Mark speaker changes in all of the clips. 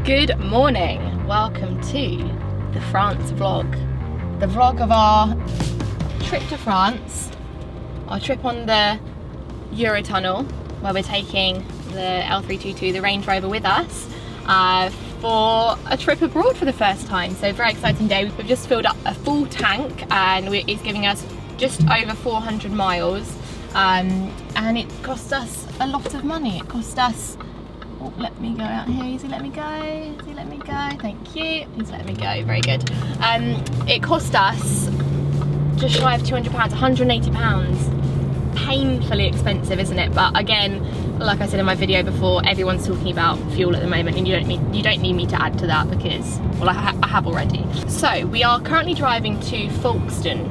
Speaker 1: Good morning, welcome to the France vlog. The vlog of our trip to France, our trip on the Eurotunnel, where we're taking the L322, the Range Rover, with us for a trip abroad for the first time. So very exciting day. We've just filled up a full tank and it's giving us just over 400 miles and it cost us a lot of money. It cost us, oh, let me go out here. Easy, let me go. Easy, let me go. Thank you. He's letting me go. Very good. It cost us just shy of £200, £180. Painfully expensive, isn't it? But again, like I said in my video before, everyone's talking about fuel at the moment, and you don't need me to add to that because, well, I have already. So we are currently driving to Folkestone,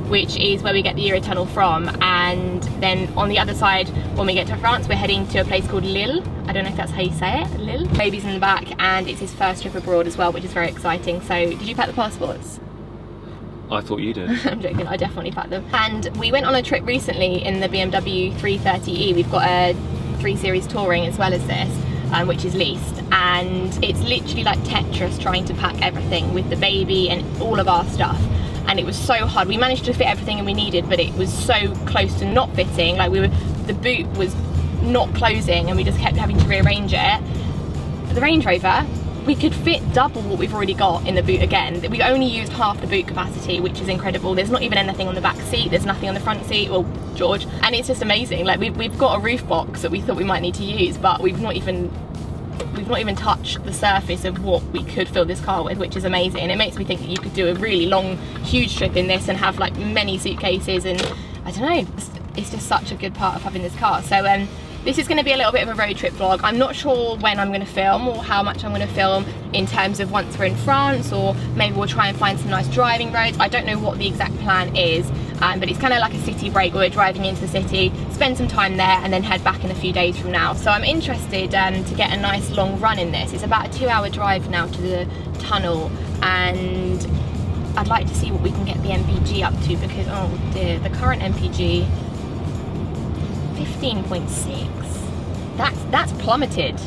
Speaker 1: which is where we get the Eurotunnel from, and then on the other side, when we get to France, we're heading to a place called Lille. I don't know if that's how you say it, Lille. Baby's in the back, and it's his first trip abroad as well, which is very exciting. So, did you pack the passports?
Speaker 2: I thought you did.
Speaker 1: I'm joking, I definitely packed them. And we went on a trip recently in the BMW 330e. We've got a 3 Series Touring as well as this, which is leased. And it's literally like Tetris trying to pack everything with the baby and all of our stuff. And it was so hard. We managed to fit everything we needed, but it was so close to not fitting. Like the boot was not closing and we just kept having to rearrange it. For the Range Rover, we could fit double what we've already got in the boot again. We only used half the boot capacity, which is incredible. There's not even anything on the back seat, there's nothing on the front seat, well, George, and it's just amazing. Like we've got a roof box that we thought we might need to use, but we've not even touched the surface of what we could fill this car with, which is amazing. And it makes me think that you could do a really long, huge trip in this and have like many suitcases, and I don't know, it's just such a good part of having this car. So this is going to be a little bit of a road trip vlog. I'm not sure when I'm going to film or how much I'm going to film in terms of once we're in France, or maybe we'll try and find some nice driving roads. I don't know what the exact plan is, but it's kind of like a city break where we're driving into the city, spend some time there and then head back in a few days from now. So I'm interested to get a nice long run in this. It's about a 2-hour drive now to the tunnel, and I'd like to see what we can get the MPG up to, because oh dear, the current MPG 15.6. That's plummeted.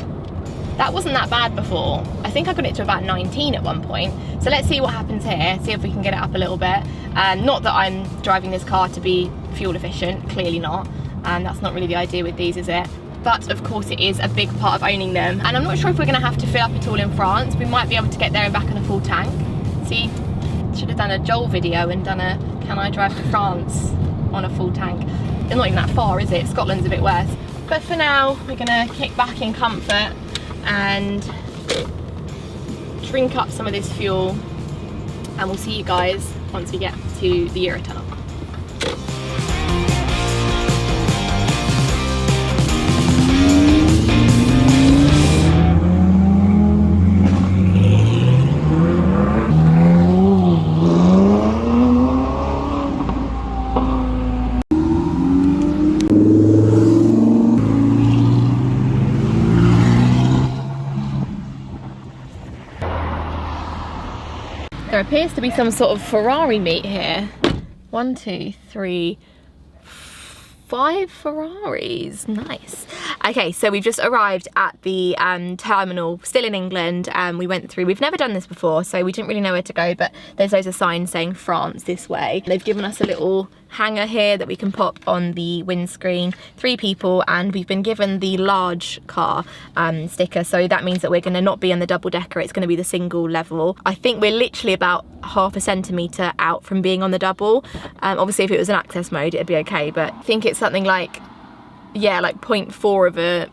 Speaker 1: That wasn't that bad before. I think I got it to about 19 at one point. So let's see what happens here, see if we can get it up a little bit. Not that I'm driving this car to be fuel efficient, clearly not. That's not really the idea with these, is it? But of course it is a big part of owning them. And I'm not sure if we're gonna have to fill up at all in France. We might be able to get there and back in a full tank. See, should have done a Joel video and done a can I drive to France on a full tank. It's not even that far, is it? Scotland's a bit worse. But for now, we're gonna kick back in comfort and drink up some of this fuel, and we'll see you guys once we get to the Eurotunnel. There appears to be some sort of Ferrari meet here. 1, 2, 3, 5 Ferraris. Nice. Okay, so we've just arrived at the terminal, still in England. We went through, we've never done this before, so we didn't really know where to go, but there's loads of signs saying France this way. They've given us a little hanger here that we can pop on the windscreen. 3 people, and we've been given the large car sticker, so that means that we're going to not be on the double decker, it's going to be the single level. I think we're literally about half a centimetre out from being on the double. Obviously if it was an access mode it'd be okay, but I think it's something like, yeah, like 0.4 of a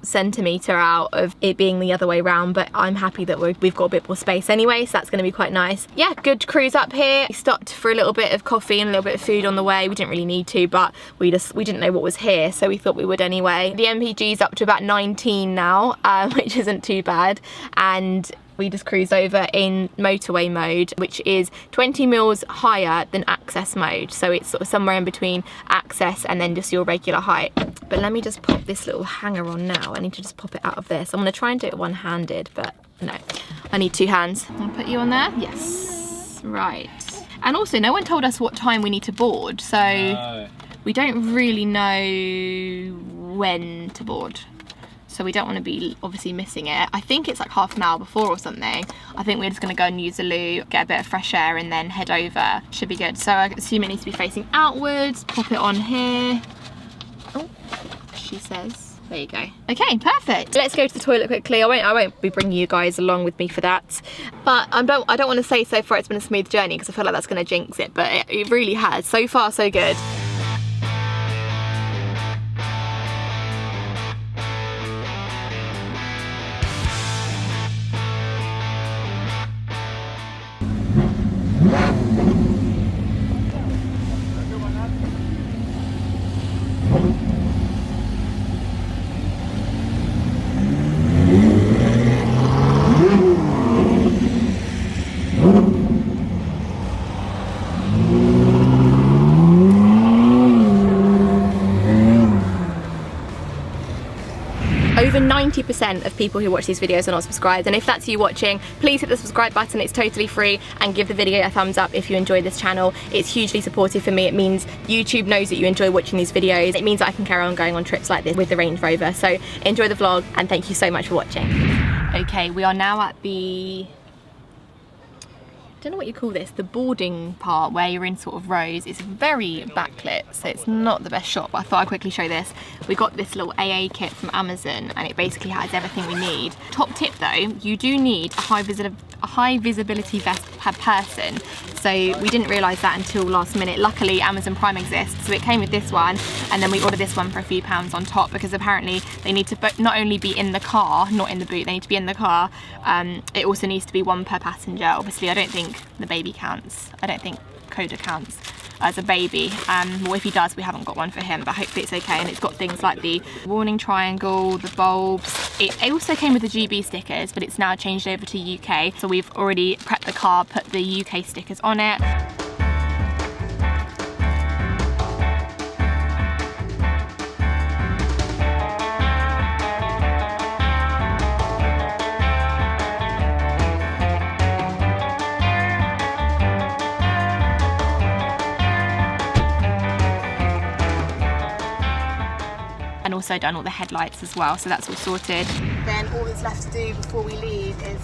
Speaker 1: centimetre out of it being the other way round, but I'm happy that we've got a bit more space anyway, so that's going to be quite nice. Yeah, good cruise up here. We stopped for a little bit of coffee and a little bit of food on the way. We didn't really need to, but we didn't know what was here, so we thought we would anyway. The MPG's up to about 19 now, which isn't too bad, and we just cruised over in motorway mode, which is 20 mils higher than access mode. So it's sort of somewhere in between access and then just your regular height. But let me just pop this little hanger on now. I need to just pop it out of this. I'm gonna try and do it one-handed, but no, I need 2 hands. I'll put you on there? Yes, right. And also no one told us what time we need to board. So we don't really know when to board. so we don't want to be obviously missing it. I think it's like half an hour before or something. I think we're just going to go and use the loo, get a bit of fresh air and then head over. Should be good. So I assume it needs to be facing outwards. Pop it on here. Oh, she says. There you go. Okay, perfect. Let's go to the toilet quickly. I won't be bringing you guys along with me for that. But I don't want to say so far it's been a smooth journey because I feel like that's going to jinx it, but it really has. So far, so good. Over 90% of people who watch these videos are not subscribed, and if that's you watching, please hit the subscribe button. It's totally free, and give the video a thumbs up if you enjoy this channel. It's hugely supportive for me. It means YouTube knows that you enjoy watching these videos. It mees that I can carry on going on trips like this with the Range Rover. So enjoy the vlog, and thank you so much for watching. Okay, we are now at the, I don't know what you call this, the boarding part where you're in sort of rows. It's very backlit, so it's not the best shot, but I thought I'd quickly show this. We got this little AA kit from Amazon, and it basically has everything we need. Top tip though, you do need a high visibility vest per person. So we didn't realise that until last minute. Luckily Amazon Prime exists, so it came with this one, and then we ordered this one for a few pounds on top, because apparently they need to not only be in the car, not in the boot, they need to be in the car. It also needs to be one per passenger. Obviously I don't think the baby counts. I don't think Coda counts as a baby. Well, if he does, we haven't got one for him, but hopefully it's okay. And it's got things like the warning triangle, the bulbs. It also came with the GB stickers, but it's now changed over to UK. So we've already prepped the car, put the UK stickers on it. And also done all the headlights as well, so that's all sorted. Then all that's left to do before we leave is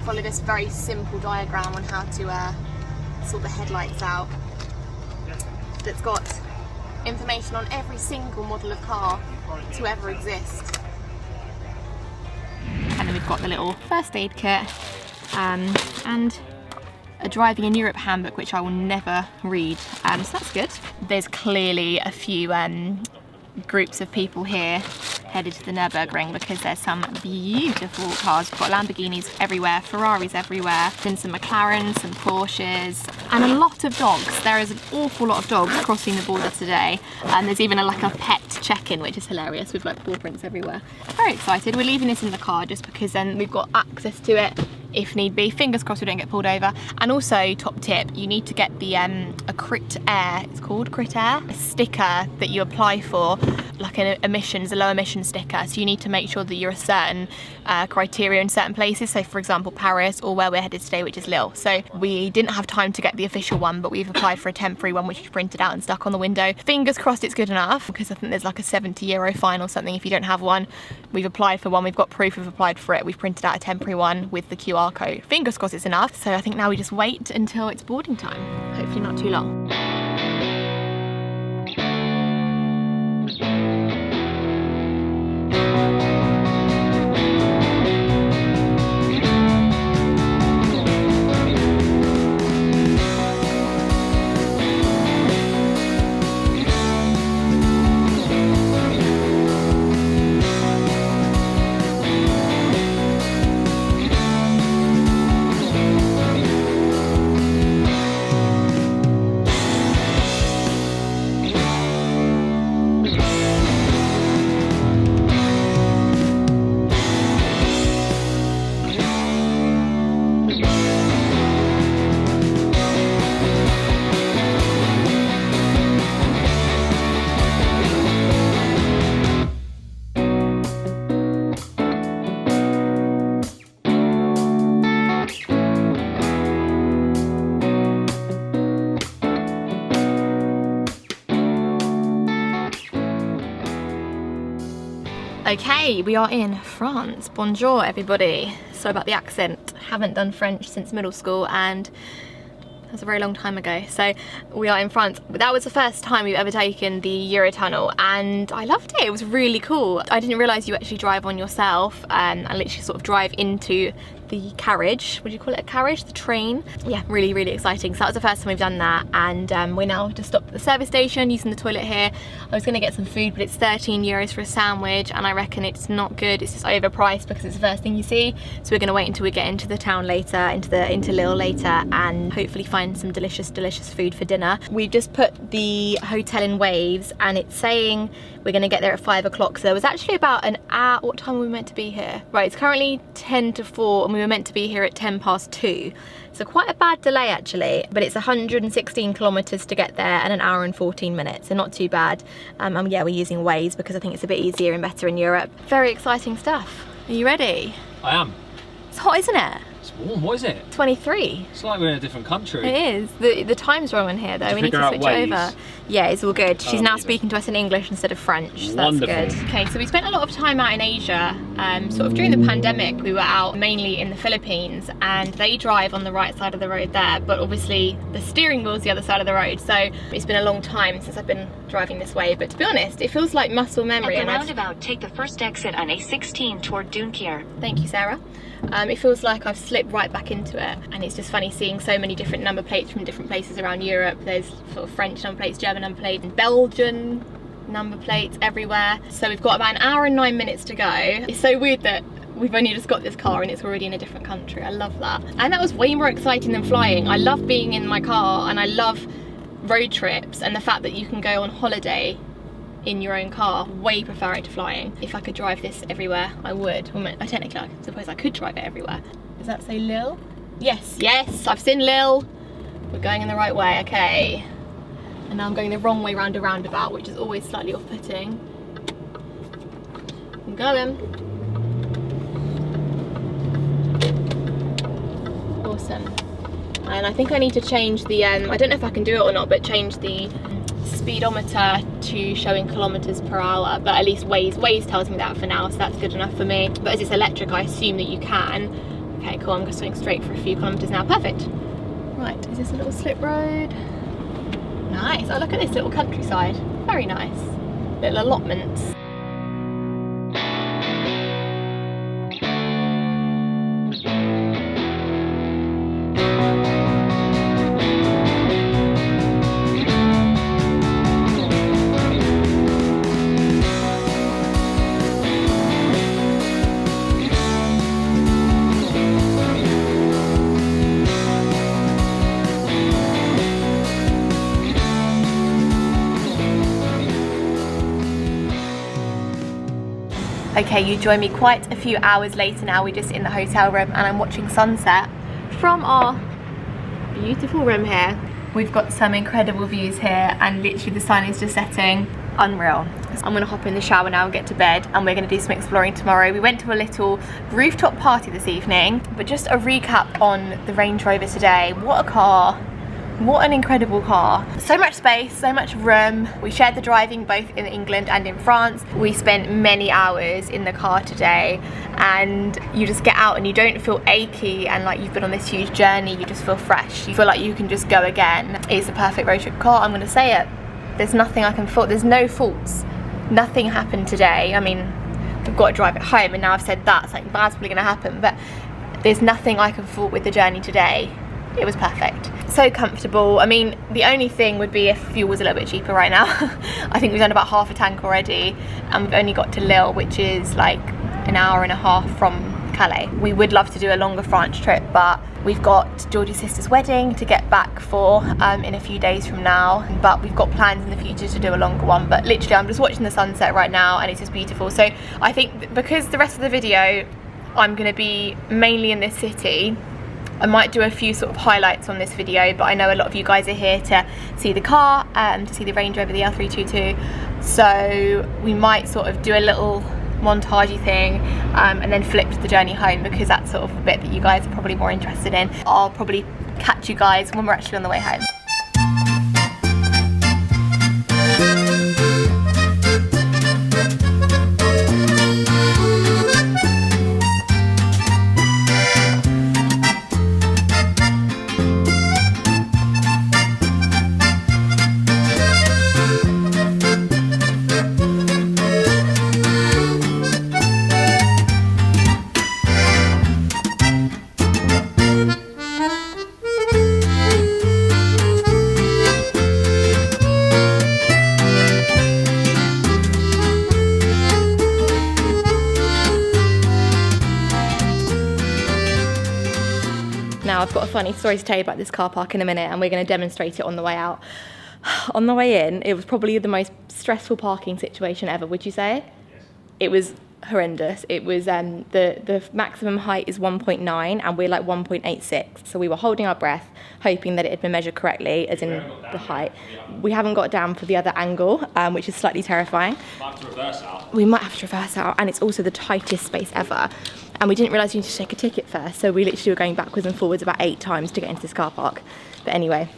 Speaker 1: follow this very simple diagram on how to sort the headlights out. That's got information on every single model of car to ever exist. And then we've got the little first aid kit and a driving in Europe handbook, which I will never read, so that's good. There's clearly a few groups of people here headed to the Nürburgring because there's some beautiful cars. We've got Lamborghinis everywhere, Ferraris everywhere, then some McLarens, some Porsches, and a lot of dogs. There is an awful lot of dogs crossing the border today, and there's even like a pet check-in, which is hilarious with like paw prints everywhere. Very excited. We're leaving this in the car just because then we've got access to it if need be. Fingers crossed we don't get pulled over. And also, top tip, you need to get the a Crit Air, it's called Crit Air, a sticker that you apply for, like an emissions, a low emission sticker. So you need to make sure that you're a certain criteria in certain places. So for example, Paris, or where we're headed today, which is Lille. So we didn't have time to get the official one, but we've applied for a temporary one, which we printed out and stuck on the window. Fingers crossed it's good enough, because I think there's like a €70 fine or something if you don't have one. We've applied for one, we've got proof we've applied for it. We've printed out a temporary one with the QR code. Fingers crossed it's enough. So I think now we just wait until it's boarding time. Hopefully not too long. Okay, we are in France. Bonjour, everybody. Sorry about the accent. Haven't done French since middle school, and that's a very long time ago. So we are in France. That was the first time we've ever taken the Eurotunnel, and I loved it. It was really cool. I didn't realise you actually drive on yourself and literally sort of drive into the carriage. Would you call it a carriage? The train? Yeah, really, really exciting. So that was the first time we've done that, and we're now just stopped at the service station using the toilet here. I was gonna get some food, but it's 13 euros for a sandwich, and I reckon it's not good. It's just overpriced because it's the first thing you see. So we're gonna wait until we get into the town later, into Lille later, and hopefully find some delicious, delicious food for dinner. We've just put the hotel in Waves, and it's saying we're gonna get there at 5 o'clock. So there was actually about an hour. What time were we meant to be here? Right, it's currently 10 to 4, and we were meant to be here at 10 past 2. So quite a bad delay actually, but it's 116 kilometers to get there and an hour and 14 minutes, so not too bad. And yeah, we're using Waze because I think it's a bit easier and better in Europe. Very exciting stuff. Are you ready?
Speaker 2: I am.
Speaker 1: It's hot, isn't it?
Speaker 2: It's warm, what is it?
Speaker 1: 23.
Speaker 2: It's like we're in a different country.
Speaker 1: It is. The time's wrong in here though. We need to switch it over. Yeah, it's all good. She's now speaking to us in English instead of French, so that's good. Okay, so we spent a lot of time out in Asia. Sort of during the pandemic, we were out mainly in the Philippines, and they drive on the right side of the road there, but obviously the steering wheel's the other side of the road. So it's been a long time since I've been driving this way, but to be honest, it feels like muscle memory.
Speaker 3: At the roundabout, take the first exit on A16 toward Dunkerque.
Speaker 1: Thank you, Sarah. It feels like I've slipped right back into it, and it's just funny seeing so many different number plates from different places around Europe. There's sort of French number plates, German number plates, and Belgian number plates everywhere. So we've got about an hour and 9 minutes to go. It's so weird that we've only just got this car and it's already in a different country. I love that. And that was way more exciting than flying. I love being in my car, and I love road trips, and the fact that you can go on holiday in your own car. Way prefer it to flying. If I could drive this everywhere, I would. Well, technically, I suppose I could drive it everywhere. Does that say Lille? Yes, yes, I've seen Lille. We're going in the right way, okay. And now I'm going the wrong way round a roundabout, which is always slightly off-putting. I'm going. Awesome. And I think I need to change the, I don't know if I can do it or not, but change the speedometer to showing kilometers per hour, but at least Waze tells me that for now, so that's good enough for me. But as it's electric, I assume that you can. Okay, cool, I'm just going straight for a few kilometers now. Perfect. Right, is this a little slip road? Nice. Oh, look at this little countryside. Very nice. Little allotments. Okay, you join me quite a few hours later now. We're just in the hotel room and I'm watching sunset from our beautiful room here. We've got some incredible views here, and literally the sun is just setting. Unreal. I'm gonna hop in the shower now and get to bed, and we're gonna do some exploring tomorrow. We went to a little rooftop party this evening, but just a recap on the Range Rover today. What a car. What an incredible car. So much space, so much room. We shared the driving both in England and in France. We spent many hours in the car today, and you just get out and you don't feel achy and like you've been on this huge journey. You just feel fresh. You feel like you can just go again. It's the perfect road trip car, I'm gonna say it. There's nothing I can fault, there's no faults. Nothing happened today. I mean, we've got to drive it home, and now I've said that, something bad's probably gonna happen, but there's nothing I can fault with the journey today. It was perfect. So comfortable. I mean, the only thing would be if fuel was a little bit cheaper right now. I think we've done about half a tank already, and we've only got to Lille, which is like an hour and a half from Calais. We would love to do a longer France trip, but we've got Georgie's sister's wedding to get back for in a few days from now, but we've got plans in the future to do a longer one. But literally I'm just watching the sunset right now and it's just beautiful. So I think because the rest of the video I'm going to be mainly in this city, I might do a few sort of highlights on this video, but I know a lot of you guys are here to see the car, to see the Range Rover, the L322, so we might sort of do a little montagey thing and then flip to the journey home, because that's sort of a bit that you guys are probably more interested in. I'll probably catch you guys when we're actually on the way home. Now, I've got a funny story to tell you about this car park in a minute, and we're going to demonstrate it on the way out. On the way in, it was probably the most stressful parking situation ever, would you say? Yes. It was horrendous. It was, the maximum height is 1.9 and we're like 1.86. So we were holding our breath, hoping that it had been measured correctly, as in the height. We haven't got down for the other angle, which is slightly terrifying.
Speaker 2: Might have to reverse out.
Speaker 1: We might have to reverse out, and it's also the tightest space ever. And we didn't realise you need to take a ticket first, so we literally were going backwards and forwards about 8 times to get into this car park. But anyway,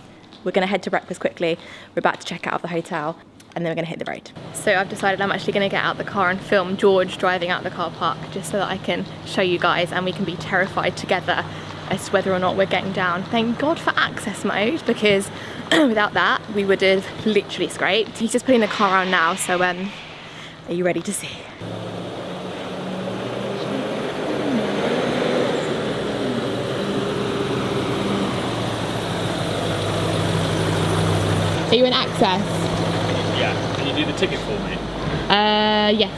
Speaker 1: we're going to head to breakfast quickly. We're about to check out of the hotel, and then we're going to hit the road. So I've decided I'm actually going to get out the car and film George driving out the car park, just so that I can show you guys and we can be terrified together as to whether or not we're getting down. Thank God for access mode, because without that we would have literally scraped. He's just putting the car around now, so are you ready to see? Are you in access?
Speaker 2: Yeah. Can you do the ticket for me?
Speaker 1: Yes.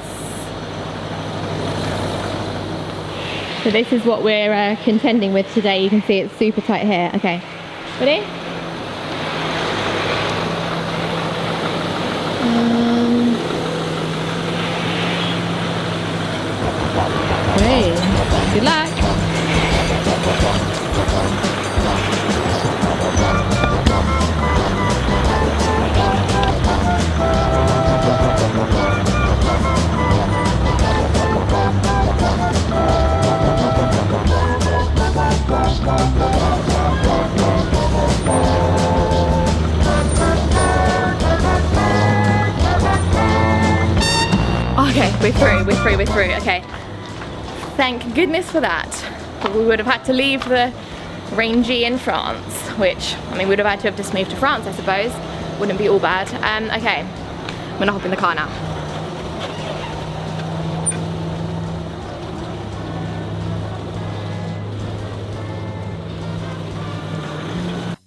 Speaker 1: So this is what we're contending with today. You can see it's super tight here. Okay. Ready? Great. Good luck. Okay, we're through, okay. Thank goodness for that. We would have had to leave the Rangy in France, which, I mean, we would have had to have just moved to France, I suppose. Wouldn't be all bad. Okay, I'm gonna hop in the car now.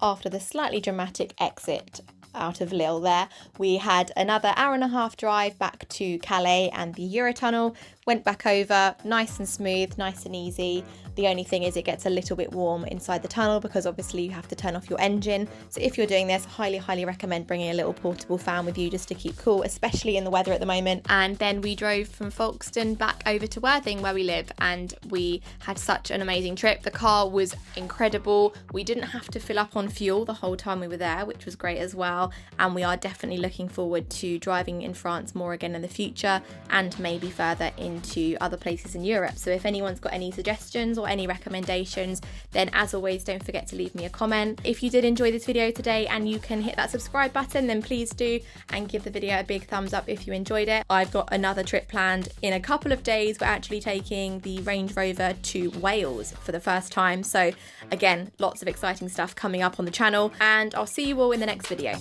Speaker 1: After the slightly dramatic exit out of Lille there, we had another hour-and-a-half drive back to Calais and the Eurotunnel. Went back over, nice and smooth, nice and easy. The only thing is it gets a little bit warm inside the tunnel because obviously you have to turn off your engine. So if you're doing this, highly recommend bringing a little portable fan with you just to keep cool, especially in the weather at the moment. And then we drove from Folkestone back over to Worthing where we live, and we had such an amazing trip. The car was incredible. We didn't have to fill up on fuel the whole time we were there, which was great as well. And we are definitely looking forward to driving in France more again in the future, and maybe further into other places in Europe. So if anyone's got any suggestions or any recommendations, then as always, don't forget to leave me a comment. If you did enjoy this video today and you can hit that subscribe button, then please do, and give the video a big thumbs up if you enjoyed it. I've got another trip planned in a couple of days. We're actually taking the Range Rover to Wales for the first time. So again, lots of exciting stuff coming up on the channel, and I'll see you all in the next video.